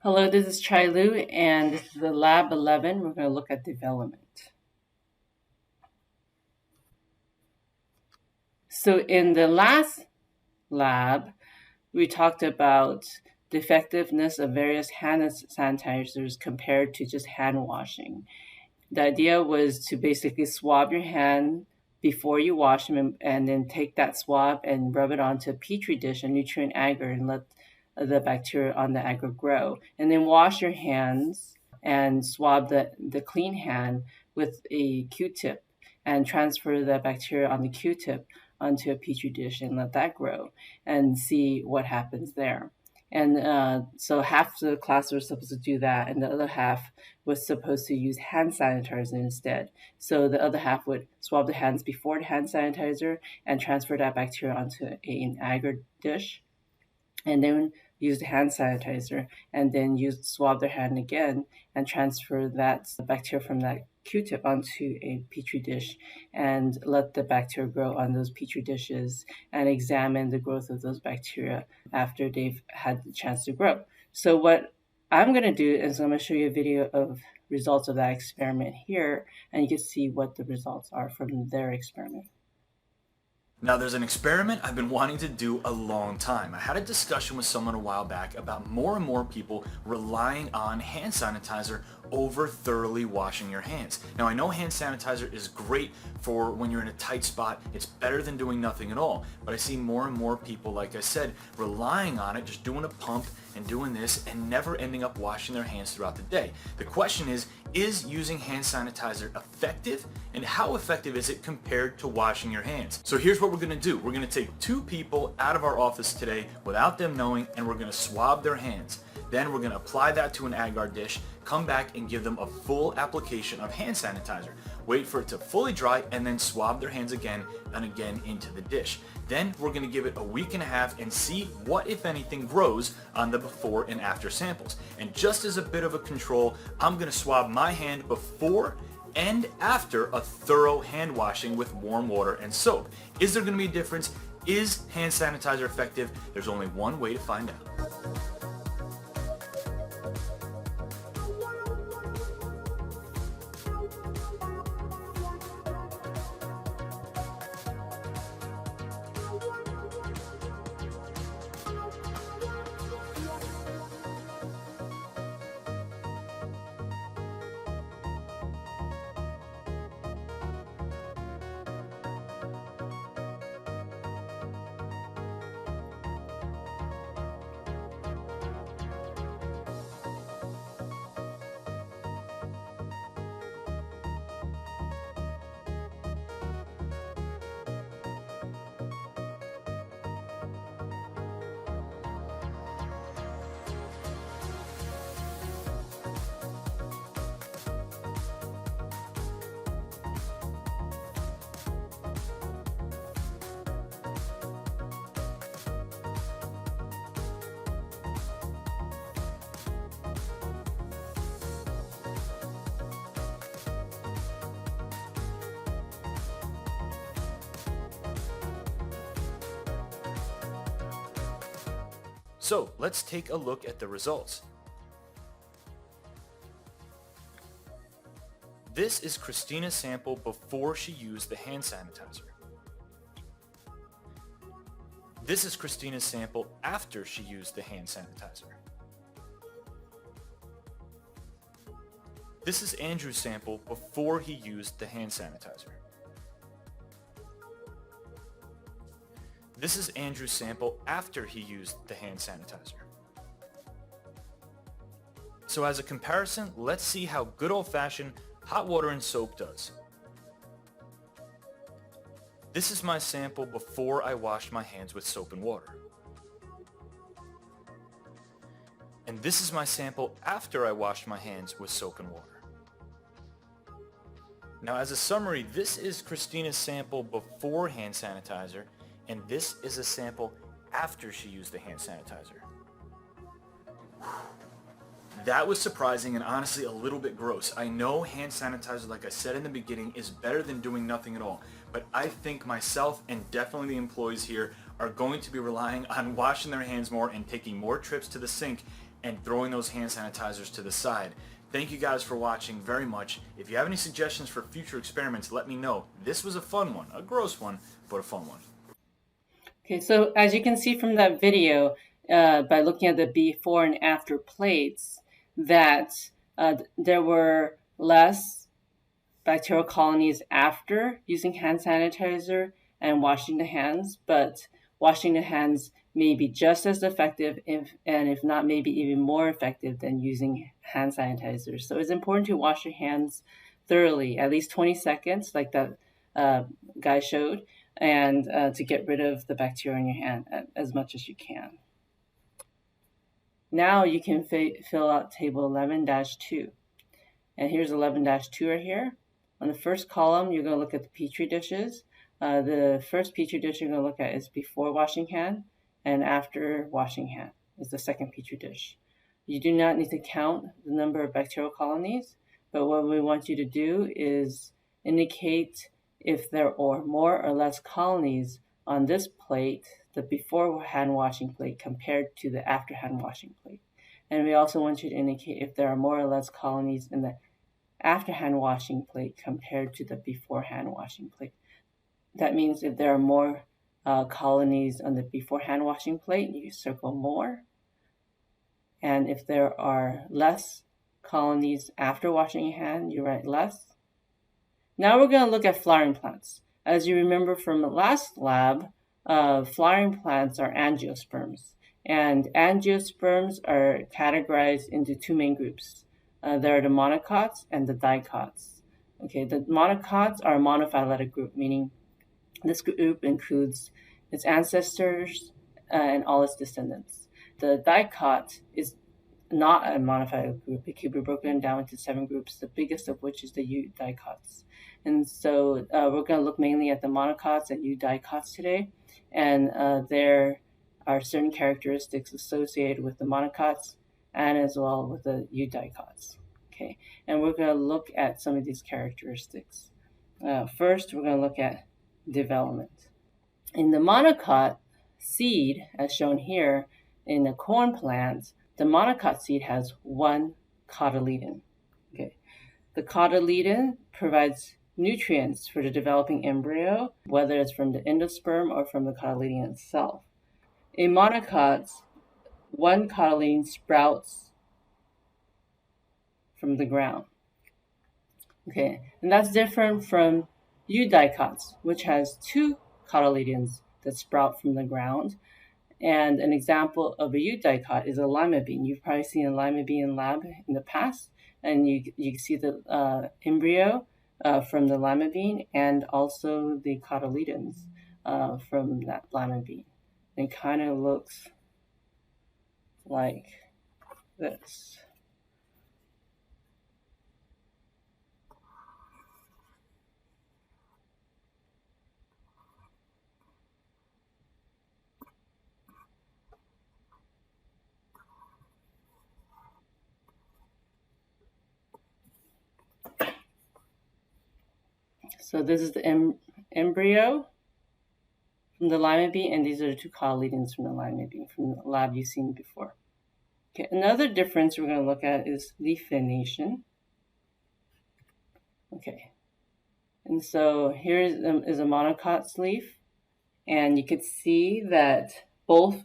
Hello, this is Chai Lu, and this is the Lab 11. We're going to look at development. So, in the last lab, we talked about the effectiveness of various hand sanitizers compared to just hand washing. The idea was to basically swab your hand before you wash them and then take that swab and rub it onto a petri dish, a nutrient agar, and let the bacteria on the agar grow. And then wash your hands and swab the clean hand with a Q-tip and transfer the bacteria on the Q-tip onto a petri dish and let that grow and see what happens there. And so half the class was supposed to do that, and the other half was supposed to use hand sanitizer instead. So the other half would swab the hands before the hand sanitizer and transfer that bacteria onto an agar dish, and then use the hand sanitizer, and then swab their hand again and transfer that bacteria from that Q-tip onto a petri dish and let the bacteria grow on those petri dishes and examine the growth of those bacteria after they've had the chance to grow. So what I'm going to do is I'm going to show you a video of results of that experiment here, and you can see what the results are from their experiment. Now there's an experiment I've been wanting to do a long time. I had a discussion with someone a while back about more and more people relying on hand sanitizer over thoroughly washing your hands. Now I know hand sanitizer is great for when you're in a tight spot. It's better than doing nothing at all. But I see more and more people, like I said, relying on it, just doing a pump and doing this and never ending up washing their hands throughout the day. The question is using hand sanitizer effective? And how effective is it compared to washing your hands? So here's what we're gonna do. We're gonna take two people out of our office today without them knowing, and we're gonna swab their hands. Then we're gonna apply that to an agar dish, come back and give them a full application of hand sanitizer. Wait for it to fully dry and then swab their hands again and again into the dish. Then we're gonna give it a week and a half and see what, if anything, grows on the before and after samples. And just as a bit of a control, I'm gonna swab my hand before and after a thorough hand washing with warm water and soap. Is there gonna be a difference? Is hand sanitizer effective? There's only one way to find out. So let's take a look at the results. This is Christina's sample before she used the hand sanitizer. This is Christina's sample after she used the hand sanitizer. This is Andrew's sample before he used the hand sanitizer. This is Andrew's sample after he used the hand sanitizer. So as a comparison, let's see how good old-fashioned hot water and soap does. This is my sample before I washed my hands with soap and water. And this is my sample after I washed my hands with soap and water. Now as a summary, this is Christina's sample before hand sanitizer, and this is a sample after she used the hand sanitizer. That was surprising and honestly a little bit gross. I know hand sanitizer, like I said in the beginning, is better than doing nothing at all. But I think myself and definitely the employees here are going to be relying on washing their hands more and taking more trips to the sink and throwing those hand sanitizers to the side. Thank you guys for watching very much. If you have any suggestions for future experiments, let me know. This was a fun one, a gross one, but a fun one. Okay, so as you can see from that video, by looking at the before and after plates, that there were less bacterial colonies after using hand sanitizer and washing the hands, but washing the hands may be just as effective, if not maybe even more effective than using hand sanitizer. So it's important to wash your hands thoroughly, at least 20 seconds, like that guy showed, and to get rid of the bacteria in your hand as much as you can. Now you can fill out table 11-2. And here's 11-2 right here. On the first column, you're going to look at the Petri dishes. The first Petri dish you're going to look at is before washing hand, and after washing hand is the second Petri dish. You do not need to count the number of bacterial colonies, but what we want you to do is indicate if there are more or less colonies on this plate, the before hand washing plate, compared to the after hand washing plate. And we also want you to indicate if there are more or less colonies in the after hand washing plate compared to the before hand washing plate. That means if there are more colonies on the before hand washing plate, you circle more. And if there are less colonies after washing your hand, you write less. Now we're going to look at flowering plants. As you remember from the last lab, flowering plants are angiosperms. And angiosperms are categorized into two main groups. There are the monocots and the dicots. Okay, the monocots are a monophyletic group, meaning this group includes its ancestors and all its descendants. The dicot is not a monophyletic group. It can be broken down into 7 groups, the biggest of which is the eudicots. And so we're going to look mainly at the monocots and eudicots today. And there are certain characteristics associated with the monocots and as well with the eudicots. Okay, and we're going to look at some of these characteristics. First, we're going to look at development. In the monocot seed, as shown here in the corn plant, the monocot seed has one cotyledon. Okay, the cotyledon provides nutrients for the developing embryo, whether it's from the endosperm or from the cotyledon itself. In monocots, one cotyledon sprouts from the ground. Okay, and that's different from eudicots, which has 2 cotyledons that sprout from the ground. And an example of a eudicot is a lima bean. You've probably seen a lima bean in lab in the past, and you see the embryo from the lima bean and also the cotyledons from that lima bean. It kind of looks like this. So this is the embryo from the lima bean, and these are the 2 cotyledons from the lima bean from the lab you've seen before. Okay, another difference we're going to look at is leaf venation. Okay, and so here is a monocot's leaf, and you could see that both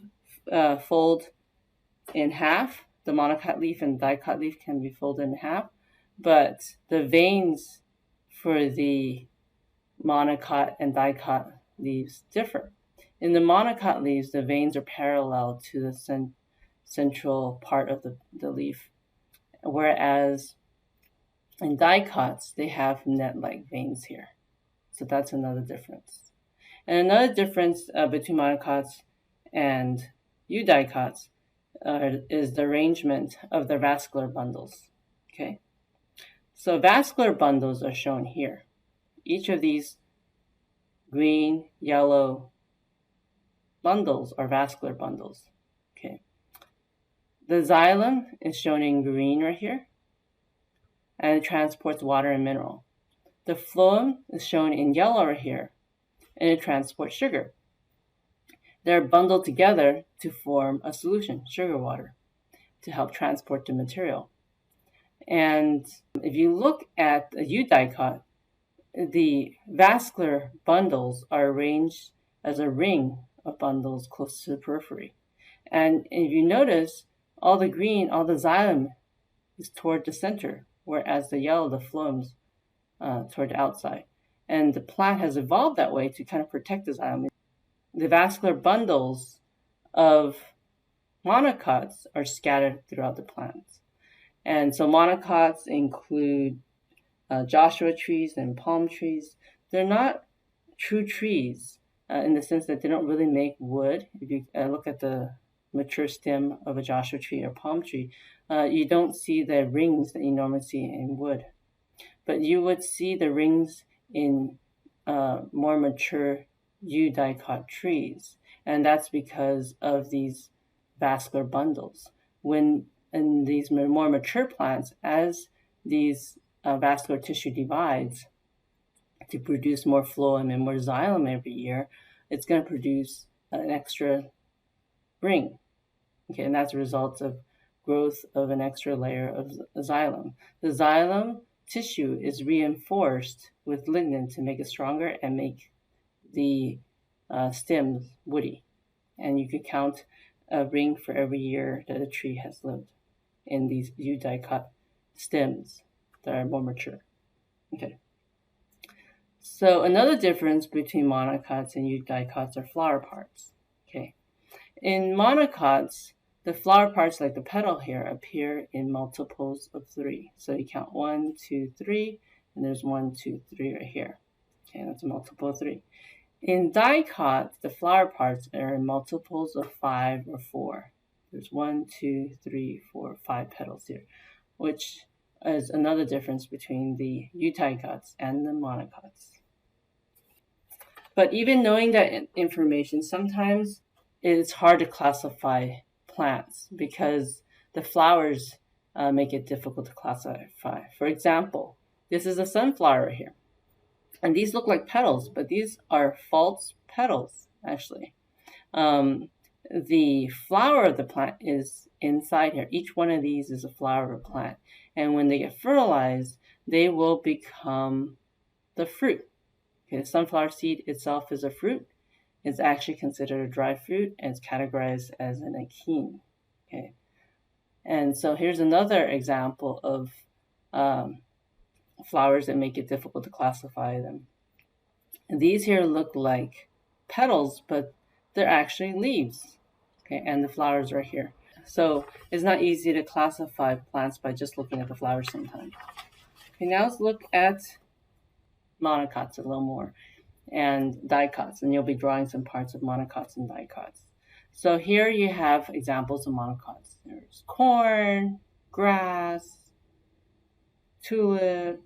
fold in half. The monocot leaf and dicot leaf can be folded in half, but the veins for the monocot and dicot leaves differ. In the monocot leaves, the veins are parallel to the central part of the leaf, whereas in dicots, they have net-like veins here. So that's another difference. And another difference between monocots and eudicots is the arrangement of the vascular bundles. Okay, so vascular bundles are shown here. Each of these green, yellow bundles are vascular bundles. Okay, the xylem is shown in green right here, and it transports water and mineral. The phloem is shown in yellow right here, and it transports sugar. They're bundled together to form a solution, sugar water. to help transport the material. And if you look at a eudicot, the vascular bundles are arranged as a ring of bundles close to the periphery. And if you notice, all the green, all the xylem is toward the center, whereas the yellow, the phloem's toward the outside. And the plant has evolved that way to kind of protect the xylem. The vascular bundles of monocots are scattered throughout the plant. And so monocots include Joshua trees and palm trees. They're not true trees in the sense that they don't really make wood. If you look at the mature stem of a Joshua tree or palm tree, you don't see the rings that you normally see in wood. But you would see the rings in more mature eudicot trees. And that's because of these vascular bundles. When in these more mature plants, as these vascular tissue divides to produce more phloem and more xylem every year, it's going to produce an extra ring. Okay, and that's a result of growth of an extra layer of xylem. The xylem tissue is reinforced with lignin to make it stronger and make the stems woody. And you could count a ring for every year that a tree has lived in these eudicot stems that are more mature. Okay. So another difference between monocots and eudicots are flower parts. Okay. In monocots, the flower parts, like the petal here, appear in multiples of 3. So you count 1, 2, 3, and there's 1, 2, 3 right here. Okay, that's a multiple of 3. In dicot, the flower parts are in multiples of 5 or 4. There's 1, 2, 3, 4, 5 petals here, which is another difference between the eudicots and the monocots. But even knowing that information, sometimes it's hard to classify plants because the flowers make it difficult to classify. For example, this is a sunflower here. And these look like petals, but these are false petals, actually. The flower of the plant is inside here. Each one of these is a flower of a plant. And when they get fertilized, they will become the fruit. Okay, the sunflower seed itself is a fruit. It's actually considered a dry fruit and it's categorized as an achene. Okay, and so here's another example of flowers that make it difficult to classify them. And these here look like petals, but they're actually leaves. Okay, and the flowers are here. So it's not easy to classify plants by just looking at the flowers sometimes. Okay, now let's look at monocots a little more and dicots, and you'll be drawing some parts of monocots and dicots. So here you have examples of monocots. There's corn, grass, tulip,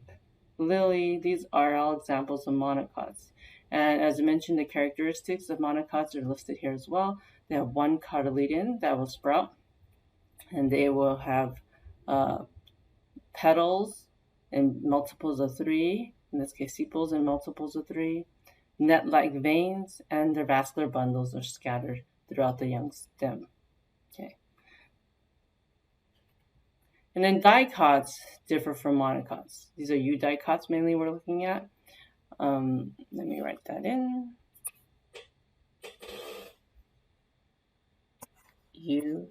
lily. These are all examples of monocots. And as I mentioned, the characteristics of monocots are listed here as well. They have one cotyledon that will sprout, and they will have petals in multiples of 3, in this case sepals in multiples of 3, net-like veins, and their vascular bundles are scattered throughout the young stem. Okay. And then dicots differ from monocots. These are eudicots mainly we're looking at. Let me write that in. Eudicots.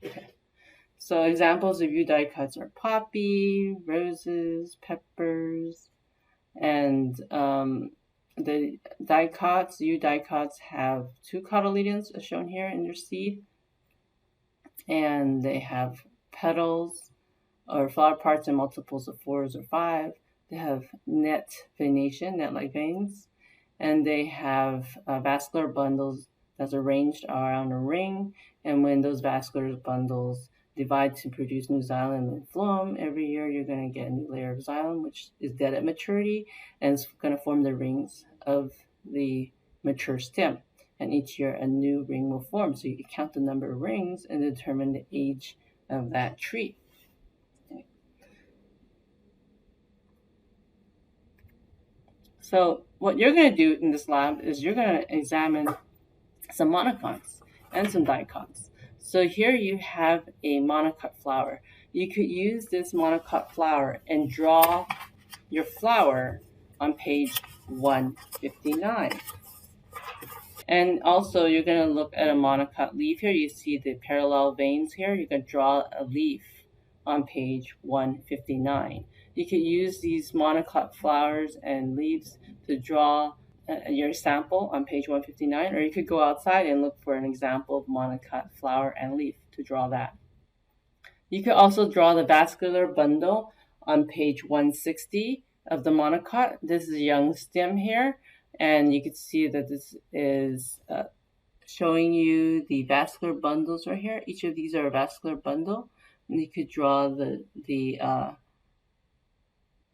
Okay. So examples of eudicots are poppy, roses, peppers, and the dicots, eudicots have 2 cotyledons as shown here in their seed, and they have petals or flower parts in multiples of 4 or 5. They have net venation, net-like veins, and they have vascular bundles that's arranged around a ring. And when those vascular bundles divide to produce new xylem and phloem, every year you're going to get a new layer of xylem, which is dead at maturity, and it's going to form the rings of the mature stem. And each year a new ring will form. So you can count the number of rings and determine the age of that tree. Okay. So what you're going to do in this lab is you're going to examine some monocots and some dicots. So here you have a monocot flower. You could use this monocot flower and draw your flower on page 159. And also you're going to look at a monocot leaf here. You see the parallel veins here. You can draw a leaf on page 159. You could use these monocot flowers and leaves to draw your sample on page 159, or you could go outside and look for an example of monocot flower and leaf to draw that. You could also draw the vascular bundle on page 160 of the monocot. This is a young stem here, and you can see that this is showing you the vascular bundles right here. Each of these are a vascular bundle, and you could draw the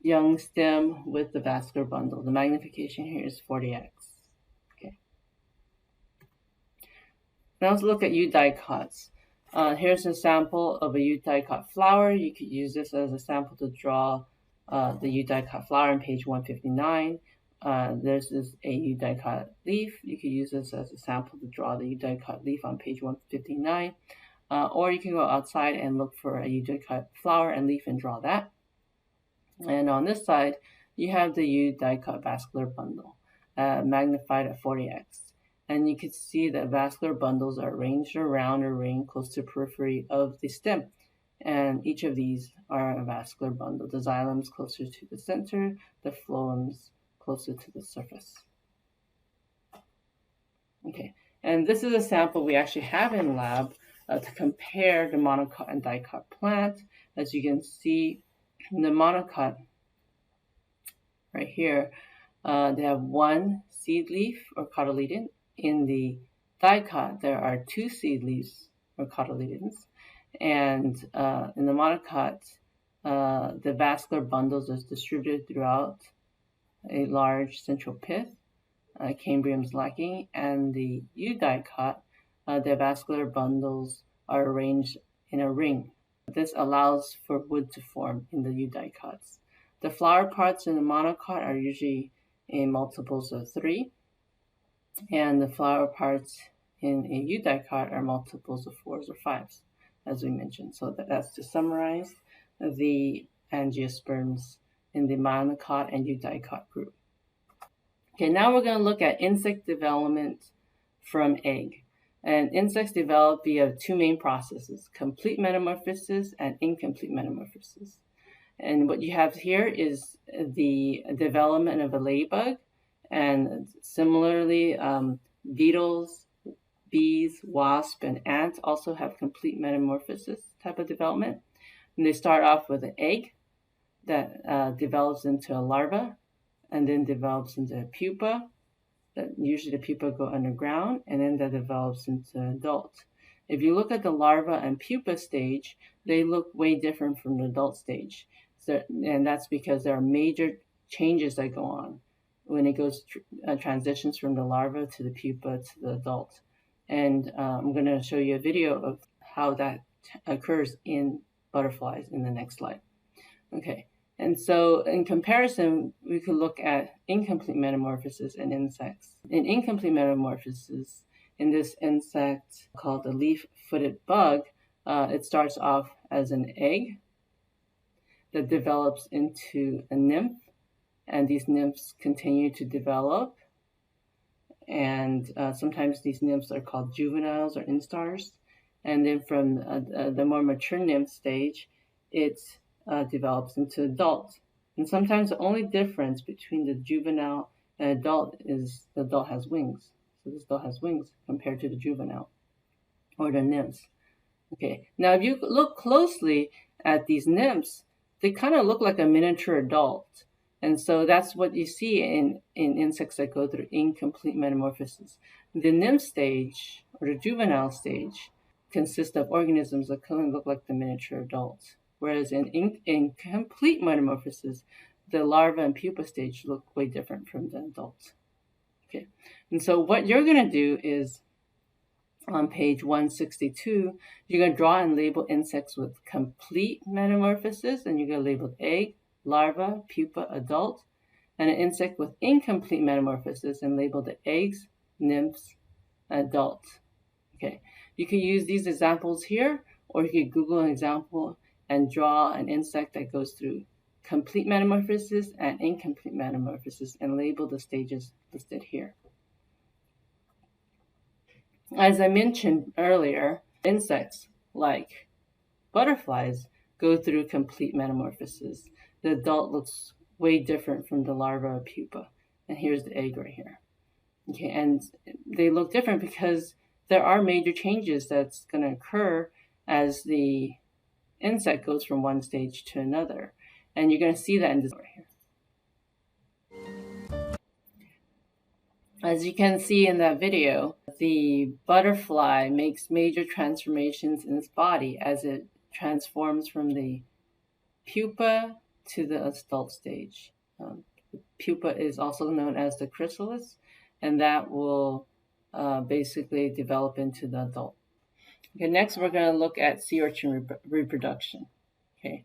young stem with the vascular bundle. The magnification here is 40x. Okay. Now let's look at eudicots. Here's a sample of a eudicot flower. You could use this as a sample to draw the eudicot flower on page 159. This is a eudicot leaf. You could use this as a sample to draw the eudicot leaf on page 159. Or you can go outside and look for a eudicot flower and leaf and draw that. And on this side, you have the eudicot vascular bundle, magnified at 40x. And you can see that vascular bundles are arranged around a ring close to the periphery of the stem. And each of these are a vascular bundle. The xylem is closer to the center, the phloem's closer to the surface. Okay, and this is a sample we actually have in lab to compare the monocot and dicot plant. As you can see, in the monocot right here, they have one seed leaf or cotyledon. In the dicot, there are two seed leaves or cotyledons. And in the monocot, the vascular bundles are distributed throughout a large central pith. Cambrium is lacking. And the eudicot, the vascular bundles are arranged in a ring. This allows for wood to form in the eudicots. The flower parts in the monocot are usually in multiples of 3, and the flower parts in a eudicot are multiples of 4s or 5s, as we mentioned. So that's to summarize the angiosperms in the monocot and eudicot group. Okay, now we're going to look at insect development from egg. And insects develop via two main processes, complete metamorphosis and incomplete metamorphosis. And what you have here is the development of a ladybug, and similarly, beetles, bees, wasps, and ants also have complete metamorphosis type of development. And they start off with an egg that develops into a larva, and then develops into a pupa. That usually the pupa go underground, and then that develops into an adult. If you look at the larva and pupa stage, they look way different from the adult stage. And that's because there are major changes that go on when it goes transitions from the larva to the pupa to the adult. And I'm going to show you a video of how that occurs in butterflies in the next slide. Okay. And so in comparison, we could look at incomplete metamorphosis in insects. In incomplete metamorphosis, in this insect called the leaf-footed bug, it starts off as an egg that develops into a nymph, and these nymphs continue to develop. And sometimes these nymphs are called juveniles or instars. And then from the more mature nymph stage, it's develops into adult. And sometimes the only difference between the juvenile and adult is the adult has wings. So this adult has wings compared to the juvenile or the nymphs. Okay, now if you look closely at these nymphs, they kind of look like a miniature adult. And so that's what you see in insects that go through incomplete metamorphosis. The nymph stage or the juvenile stage consists of organisms that kind of look like the miniature adults. Whereas in complete metamorphosis, the larva and pupa stage look way different from the adults. Okay, and so what you're going to do is on page 162, you're going to draw and label insects with complete metamorphosis, and you're going to label egg, larva, pupa, adult. and an insect with incomplete metamorphosis and label the eggs, nymphs, adults. Okay, you can use these examples here, or you could Google an example and draw an insect that goes through complete metamorphosis and incomplete metamorphosis and label the stages listed here. As I mentioned earlier, insects like butterflies go through complete metamorphosis. The adult looks way different from the larva or pupa. And here's the egg right here. Okay, and they look different because there are major changes that's going to occur as the insect goes from one stage to another. And you're going to see that in this right here. As you can see in that video, the butterfly makes major transformations in its body as it transforms from the pupa to the adult stage. The pupa is also known as the chrysalis, and that will basically develop into the adult. Okay, next we're going to look at sea urchin reproduction. Okay,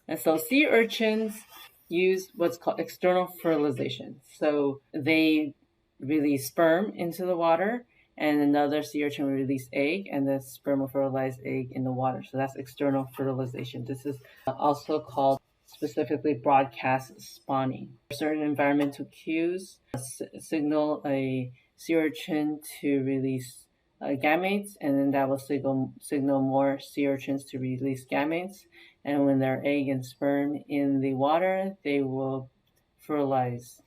and so sea urchins use what's called external fertilization. So they release sperm into the water, and another sea urchin will release egg, and the sperm will fertilize egg in the water. So that's external fertilization. This is also called specifically broadcast spawning. Certain environmental cues signal a sea urchin to release gametes, and then that will signal more sea urchins to release gametes. And when there are egg and sperm in the water, they will fertilize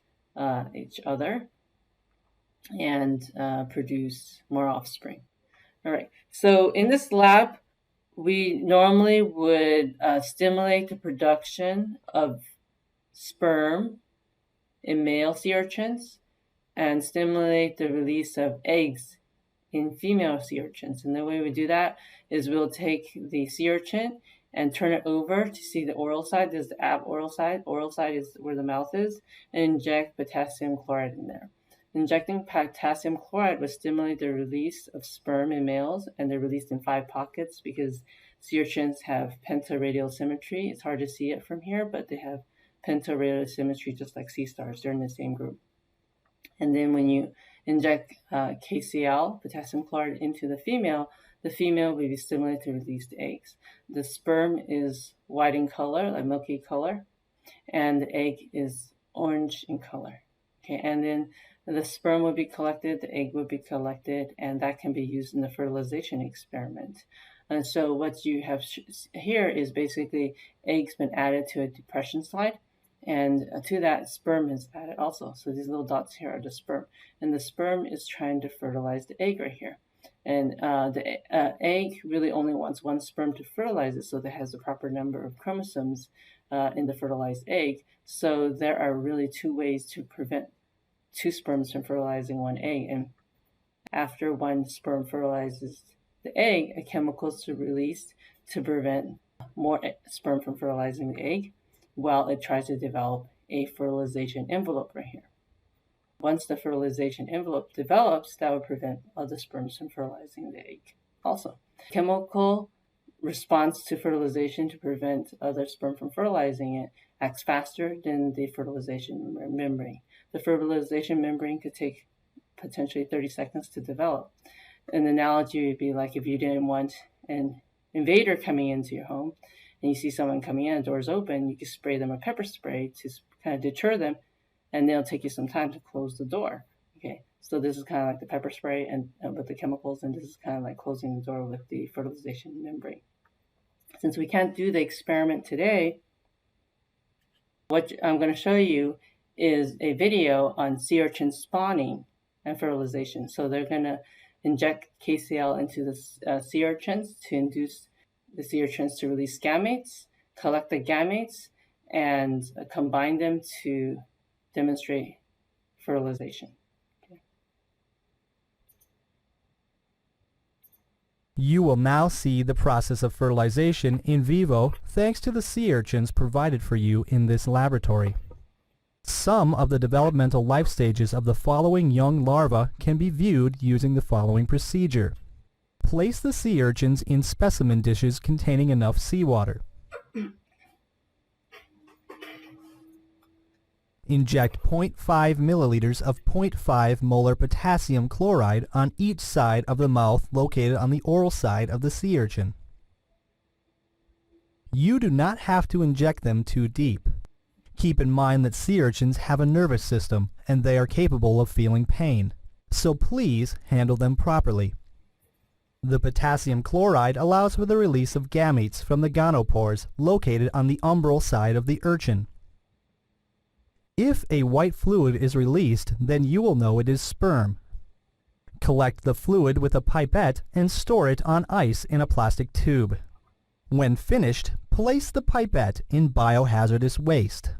each other and produce more offspring. All right, so in this lab, we normally would stimulate the production of sperm in male sea urchins and stimulate the release of eggs in female sea urchins. And the way we do that is we'll take the sea urchin and turn it over to see the oral side. There's the aboral side. Oral side is where the mouth is, and inject potassium chloride in there. Injecting potassium chloride would stimulate the release of sperm in males, and they're released in 5 pockets because sea urchins have pentaradial symmetry. It's hard to see it from here, but they have pentaradial symmetry just like sea stars. They're in the same group. And then when you inject KCl, potassium chloride, into the female will be stimulated to release the eggs. The sperm is white in color, like milky color, and the egg is orange in color. Okay, and then the sperm will be collected, the egg will be collected, and that can be used in the fertilization experiment. And so what you have here is basically eggs been added to a depression slide, and to that sperm is added also. So these little dots here are the sperm, and the sperm is trying to fertilize the egg right here. And the egg really only wants one sperm to fertilize it, so that has the proper number of chromosomes in the fertilized egg. So there are really 2 ways to prevent 2 sperms from fertilizing 1 egg. And after 1 sperm fertilizes the egg, a chemical is released to prevent more sperm from fertilizing the egg while it tries to develop a fertilization envelope right here. Once the fertilization envelope develops, that will prevent other sperms from fertilizing the egg also. Chemical response to fertilization to prevent other sperm from fertilizing it acts faster than the fertilization membrane. The fertilization membrane could take potentially 30 seconds to develop. An analogy would be like if you didn't want an invader coming into your home and you see someone coming in, the door's open, you could spray them a pepper spray to kind of deter them, and it'll take you some time to close the door. Okay, so this is kind of like the pepper spray and with the chemicals, and this is kind of like closing the door with the fertilization membrane. Since we can't do the experiment today, what I'm going to show you is a video on sea urchin spawning and fertilization. So they're going to inject KCl into the sea urchins to induce the sea urchins to release gametes, collect the gametes, and combine them to demonstrate fertilization. Okay. You will now see the process of fertilization in vivo thanks to the sea urchins provided for you in this laboratory. Some of the developmental life stages of the following young larva can be viewed using the following procedure. Place the sea urchins in specimen dishes containing enough seawater. Inject 0.5 milliliters of 0.5 molar potassium chloride on each side of the mouth located on the oral side of the sea urchin. You do not have to inject them too deep. Keep in mind that sea urchins have a nervous system and they are capable of feeling pain, so please handle them properly. The potassium chloride allows for the release of gametes from the gonopores located on the umbral side of the urchin. If a white fluid is released, then you will know it is sperm. Collect the fluid with a pipette and store it on ice in a plastic tube. When finished, place the pipette in biohazardous waste.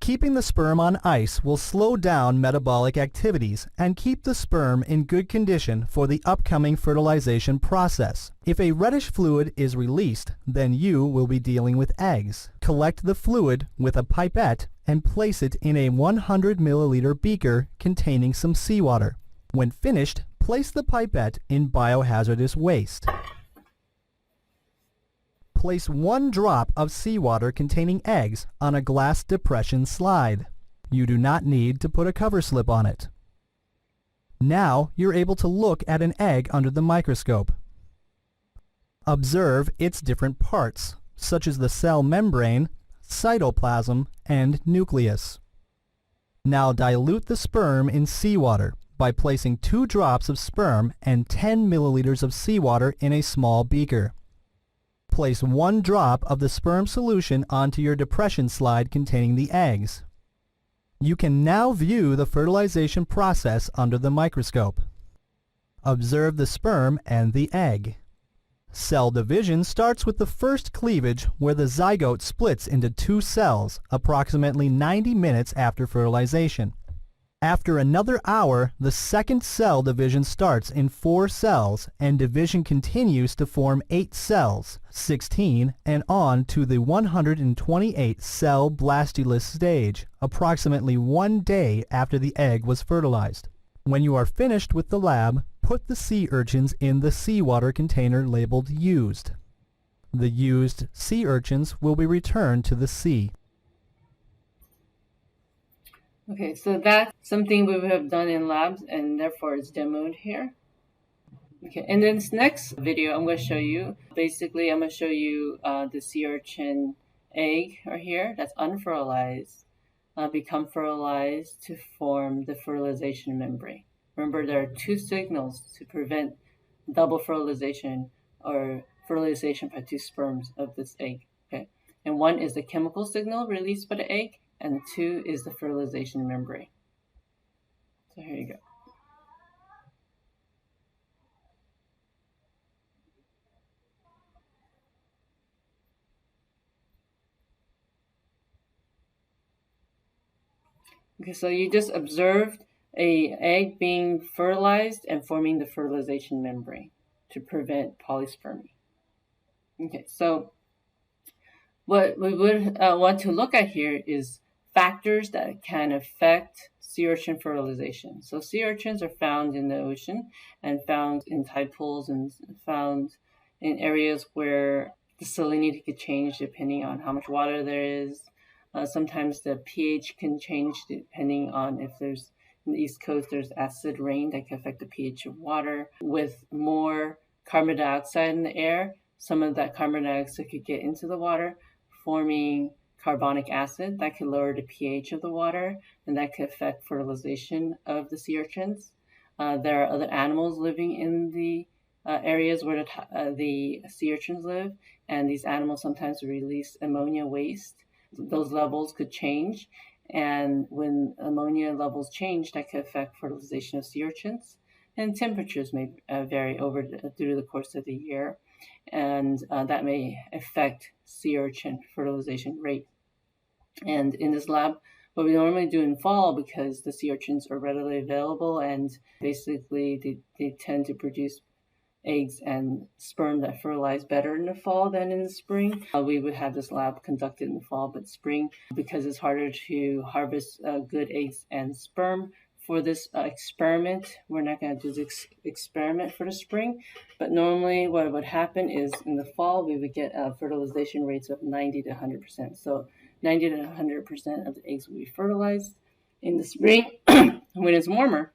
Keeping the sperm on ice will slow down metabolic activities and keep the sperm in good condition for the upcoming fertilization process. If a reddish fluid is released, then you will be dealing with eggs. Collect the fluid with a pipette and place it in a 100 milliliter beaker containing some seawater. When finished, place the pipette in biohazardous waste. Place 1 drop of seawater containing eggs on a glass depression slide. You do not need to put a cover slip on it. Now you're able to look at an egg under the microscope. Observe its different parts, such as the cell membrane, cytoplasm, and nucleus. Now dilute the sperm in seawater by placing 2 drops of sperm and 10 milliliters of seawater in a small beaker. Place 1 drop of the sperm solution onto your depression slide containing the eggs. You can now view the fertilization process under the microscope. Observe the sperm and the egg. Cell division starts with the first cleavage where the zygote splits into 2 cells approximately 90 minutes after fertilization. After another hour, the second cell division starts in 4 cells and division continues to form 8 cells, 16, and on to the 128 cell blastulus stage, approximately 1 day after the egg was fertilized. When you are finished with the lab, put the sea urchins in the seawater container labeled used. The used sea urchins will be returned to the sea. Okay, so that's something we would have done in labs, and therefore it's demoed here. Okay, and then this next video I'm going to show you, basically I'm going to show you the sea urchin egg right here that's unfertilized, become fertilized to form the fertilization membrane. Remember, there are 2 signals to prevent double fertilization or fertilization by 2 sperms of this egg. Okay, and 1 is the chemical signal released by the egg, and 2 is the fertilization membrane. So here you go. Okay, so you just observed a egg being fertilized and forming the fertilization membrane to prevent polyspermy. Okay, so what we would want to look at here is factors that can affect sea urchin fertilization. So sea urchins are found in the ocean and found in tide pools and found in areas where the salinity could change depending on how much water there is. Sometimes the pH can change depending on if there's, in the East Coast, there's acid rain that can affect the pH of water. With more carbon dioxide in the air, some of that carbon dioxide could get into the water, forming carbonic acid that could lower the pH of the water, and that could affect fertilization of the sea urchins. There are other animals living in the areas where the sea urchins live, and these animals sometimes release ammonia waste. Those levels could change, and when ammonia levels change, that could affect fertilization of sea urchins. And temperatures may vary through the course of the year, and that may affect sea urchin fertilization rate. And in this lab, what we normally do in fall, because the sea urchins are readily available and basically they tend to produce eggs and sperm that fertilize better in the fall than in the spring. We would have this lab conducted in the fall, but spring, because it's harder to harvest good eggs and sperm for this experiment, we're not going to do this experiment for the spring. But normally what would happen is in the fall, we would get fertilization rates of 90 to 100%. So 90 to 100% of the eggs will be fertilized. In the spring, when it's warmer,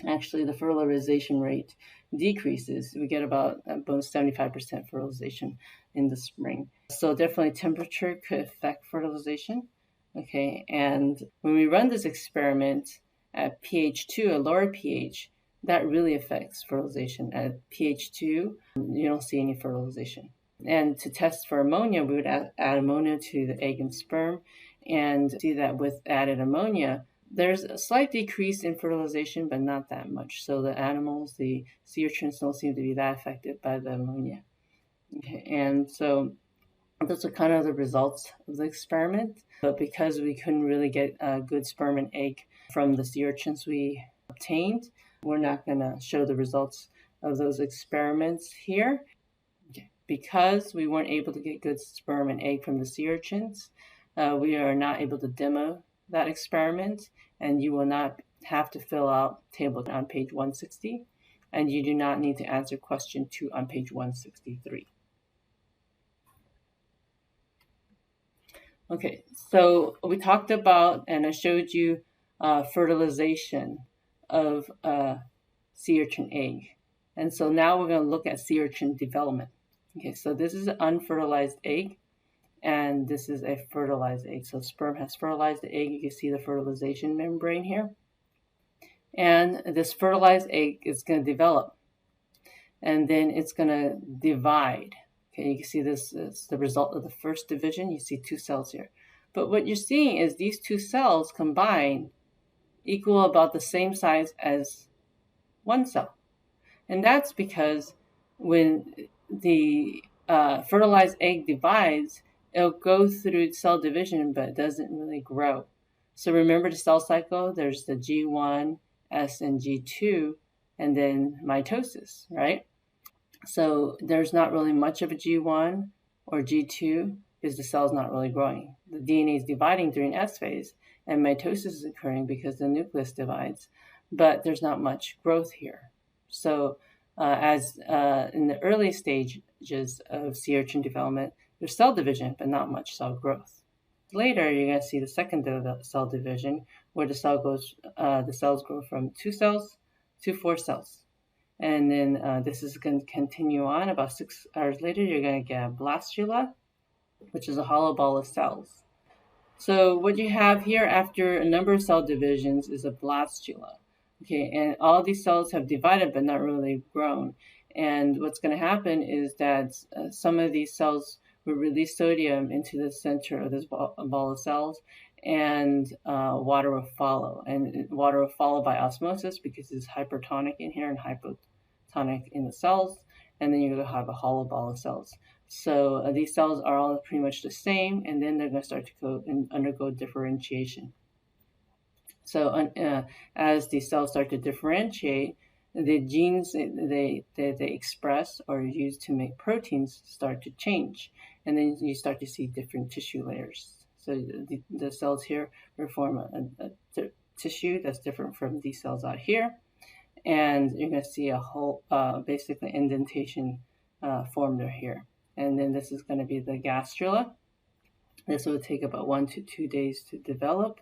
actually the fertilization rate decreases. We get about 75% fertilization in the spring. So definitely temperature could affect fertilization. Okay, and when we run this experiment at pH 2, a lower pH, that really affects fertilization. At pH 2, you don't see any fertilization. And to test for ammonia, we would add ammonia to the egg and sperm and see that with added ammonia, there's a slight decrease in fertilization, but not that much. So the animals, the sea urchins, don't seem to be that affected by the ammonia. Okay, and so those are kind of the results of the experiment. But because we couldn't really get a good sperm and egg from the sea urchins we obtained, we're not going to show the results of those experiments here. Okay. Because we weren't able to get good sperm and egg from the sea urchins, we are not able to demo that experiment, and you will not have to fill out table on page 160, and you do not need to answer question 2 on page 163. Okay, so we talked about, and I showed you fertilization of a sea urchin egg. And so now we're going to look at sea urchin development. Okay, so this is an unfertilized egg, and this is a fertilized egg. So sperm has fertilized the egg. You can see the fertilization membrane here. And this fertilized egg is going to develop, and then it's going to divide. Okay, you can see this is the result of the first division. You see 2 cells here. But what you're seeing is these 2 cells combined equal about the same size as 1 cell. And that's because when the fertilized egg divides, it'll go through cell division, but it doesn't really grow. So remember the cell cycle, there's the G1, S, and G2, and then mitosis, right? So there's not really much of a G1 or G2 because the cell's not really growing. The DNA is dividing during S phase, and mitosis is occurring because the nucleus divides, but there's not much growth here. So as in the early stages of sea urchin development, there's cell division, but not much cell growth. Later, you're going to see the second cell division, where the cells grow from 2 cells to 4 cells. And then this is going to continue on. About 6 hours later, you're going to get a blastula, which is a hollow ball of cells. So what you have here after a number of cell divisions is a blastula. Okay, and all these cells have divided but not really grown. And what's going to happen is that some of these cells will release sodium into the center of this ball of cells, and water will follow. And water will follow by osmosis because it's hypertonic in here and hypotonic in the cells. And then you're going to have a hollow ball of cells. So these cells are all pretty much the same, and then they're going to start to go and undergo differentiation. So as these cells start to differentiate, the genes they express or use to make proteins start to change, and then you start to see different tissue layers. So the cells here will form a tissue that's different from these cells out here, and you're going to see a whole basically indentation formed here. And then this is going to be the gastrula. This will take about 1 to 2 days to develop.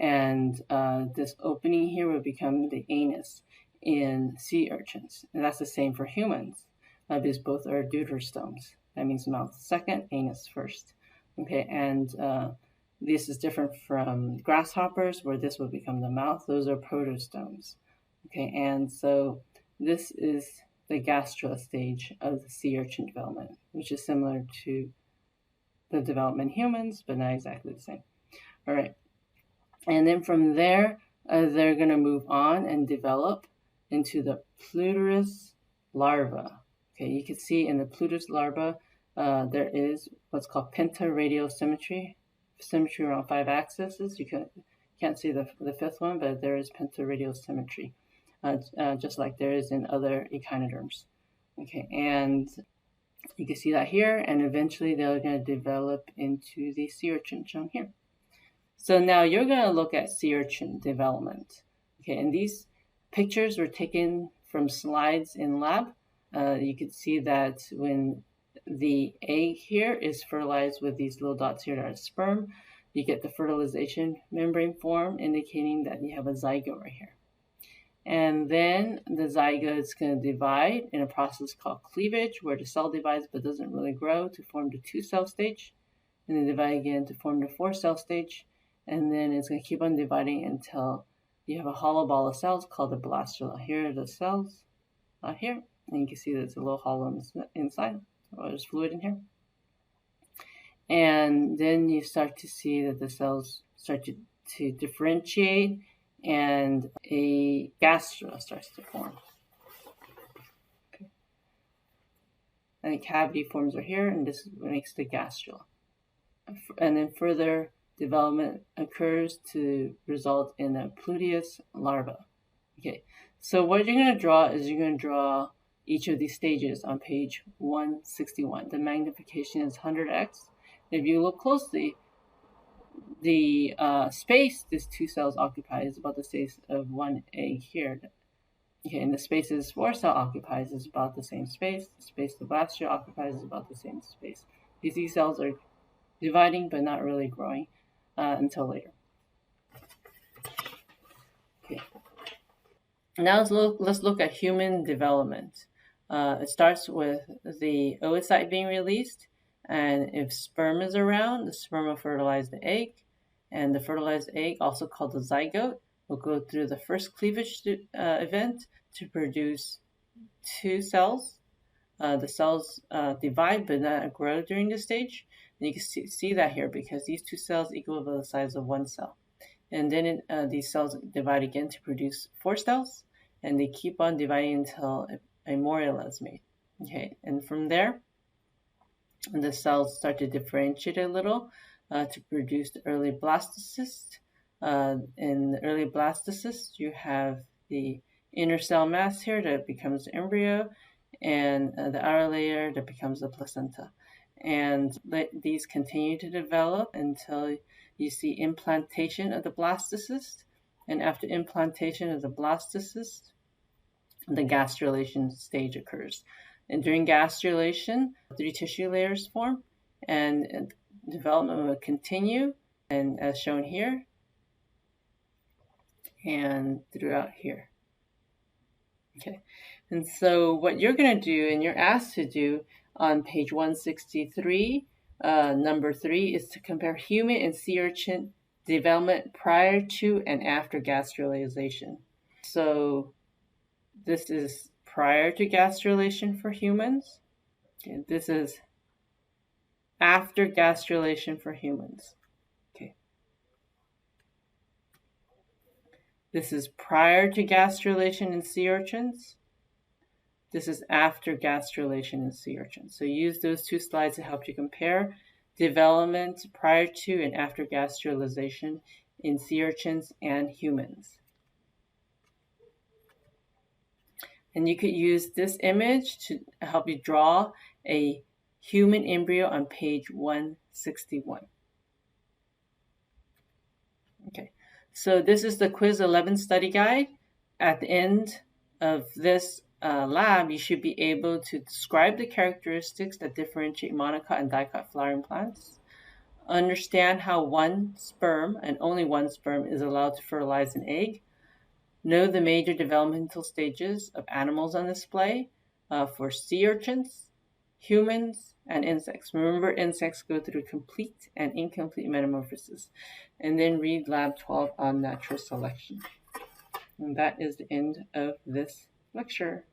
And this opening here will become the anus in sea urchins. And that's the same for humans, because both are deuterostomes. That means mouth second, anus first. Okay, and this is different from grasshoppers, where this will become the mouth. Those are protostomes. Okay, and so this is the gastrula stage of the sea urchin development, which is similar to the development in humans, but not exactly the same. All right. And then from there, they're going to move on and develop into the Pluterus larva. Okay, you can see in the Pluterus larva, there is what's called pentaradial symmetry around 5 axes. You can't see the 5th one, but there is pentaradial symmetry, just like there is in other echinoderms. Okay, and you can see that here, and eventually they're going to develop into the sea urchin shown here. So now you're going to look at sea urchin development. Okay, and these pictures were taken from slides in lab. You can see that when the egg here is fertilized with these little dots here that are sperm. You get the fertilization membrane form, indicating that you have a zygote right here. And then the zygote is going to divide in a process called cleavage, where the cell divides but doesn't really grow to form the 2-cell stage, and then divide again to form the 4-cell stage, and then it's going to keep on dividing until you have a hollow ball of cells called the blastula. Here are the cells out here, and you can see there's a little hollow inside, or there's fluid in here. And then you start to see that the cells start to differentiate, and a gastrula starts to form. Okay. And a cavity forms right here, and this makes the gastrula. And then further development occurs to result in a pluteus larva. Okay, so what you're going to draw is you're going to draw each of these stages on page 161. The magnification is 100x. If you look closely, the space this 2 cells occupy is about the space of 1 egg here. Okay, and the space this 4 cell occupies is about the same space. The space the blastula occupies is about the same space. These cells are dividing but not really growing until later. Okay. Now let's look at human development. It starts with the oocyte being released, and if sperm is around, the sperm will fertilize the egg, and the fertilized egg, also called the zygote, will go through the first cleavage event to produce 2 cells. The cells divide but not grow during this stage. And you can see that here because these 2 cells equal the size of 1 cell. And then these cells divide again to produce 4 cells, and they keep on dividing until a morula is made. Okay, and from there, the cells start to differentiate a little to produce the early blastocyst. In the early blastocyst, you have the inner cell mass here that becomes the embryo, and the outer layer that becomes the placenta. And these continue to develop until you see implantation of the blastocyst. And after implantation of the blastocyst, the gastrulation stage occurs. And during gastrulation, 3 tissue layers form, and development will continue, and as shown here, and throughout here. Okay, and so what you're going to do, and you're asked to do on page 163, number 3, is to compare human and sea urchin development prior to and after gastrulation. So this is prior to gastrulation for humans. Okay, this is after gastrulation for humans. Okay. This is prior to gastrulation in sea urchins. This is after gastrulation in sea urchins. So use those 2 slides to help you compare development prior to and after gastrulation in sea urchins and humans. And you could use this image to help you draw a human embryo on page 161. Okay, so this is the Quiz 11 study guide. At the end of this lab, you should be able to describe the characteristics that differentiate monocot and dicot flowering plants, understand how 1 sperm, and only 1 sperm, is allowed to fertilize an egg, know the major developmental stages of animals on display for sea urchins, humans, and insects. Remember, insects go through complete and incomplete metamorphosis. And then read Lab 12 on natural selection. And that is the end of this lecture.